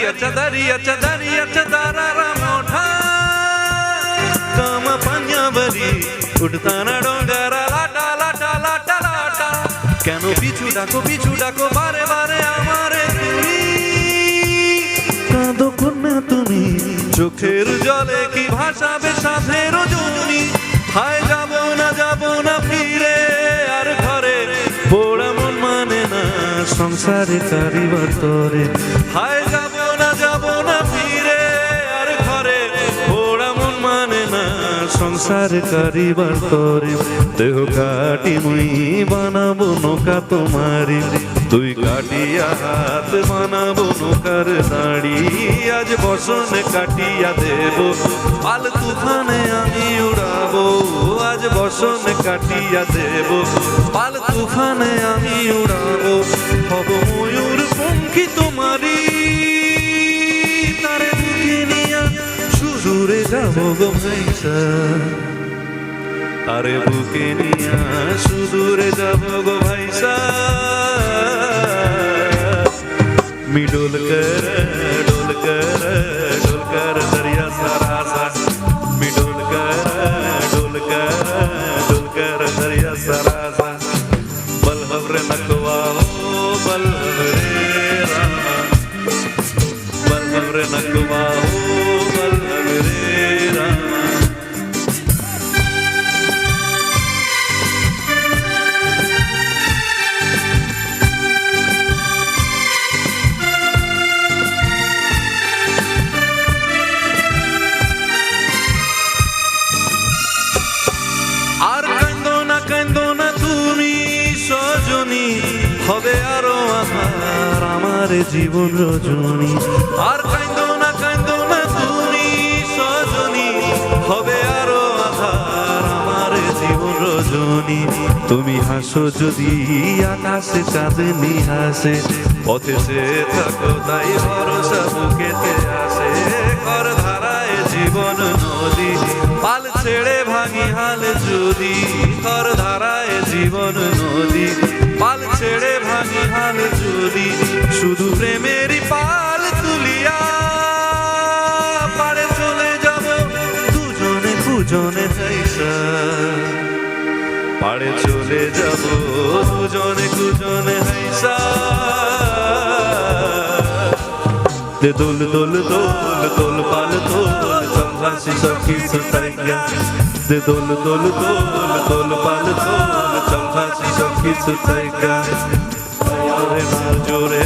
दरियाचा दारारा मोठा काम पाण्यावरी उडताना डोंगरा लाटा लाटा लाटा लाटा কেন পিছু ডাকো বারে বারে আমারে তুমি কাঁদো কন্যা তুমি চোখের জলে কি ভাসাবে সাথের জমি হায় যাব না ফিরে আর ঘরে পোড়া মন মানে না সংসারে কারিবার তরে হায় যাব না ফিরে আর ঘরে পোড়া মন মানে না সংসারে কারিবার তরে দেহ কাটি মুই বানাবো নৌকা তোমারি তুই কাটিয়া হাত বানাবো নৌকার দাড়ি আজ বসনে কাটিয়া দেব পাল তুফানে আমি উড়াবো আজ বসনে কাটিয়া দেব পাল তুফানে আমি উড়াবো হব ময়ূর পঙ্খী তোমারি তারে বুকে নিয়া সুদূরে যাবো গো ভাইসা আরে বুকে নিয়া সুদূরে যাবো গো ভাইসা मी डोल कर दरिया सरासा मी डोल कर दरिया सरासा बल हवरे नकवा हो बल हवरे रामा बल हवरे नकवा हो बल हवरे रामा হবে আরো আধার আমার জীবন রজনী আর কাঁদো না তুমি সজনী হবে আরো আধার আমার জীবন রজনী তুমি হাসো যদি আকাশে চাঁদনি হাসে পথে সে থাকো তাই ভরসা বুকেতে আসে কর ধারায় জীবন নদী পাল ছেড়ে ভাঙি হাল যদি কর ধারায় জীবন নদী পাল ছেড়ে ভাঙি হাল যদি শুধু প্রেমেরই পাল তুলিয়া পাড়ে চলে যাব দুজনে হাইসা পাড়ে চলে যাব দুজনে হাইসা দে দোল পাল দোল চম্ভাসি সখী সুতাইয়া দে দোল পাল দোল চম্ভাসি সখী সুতাইয়া জোরে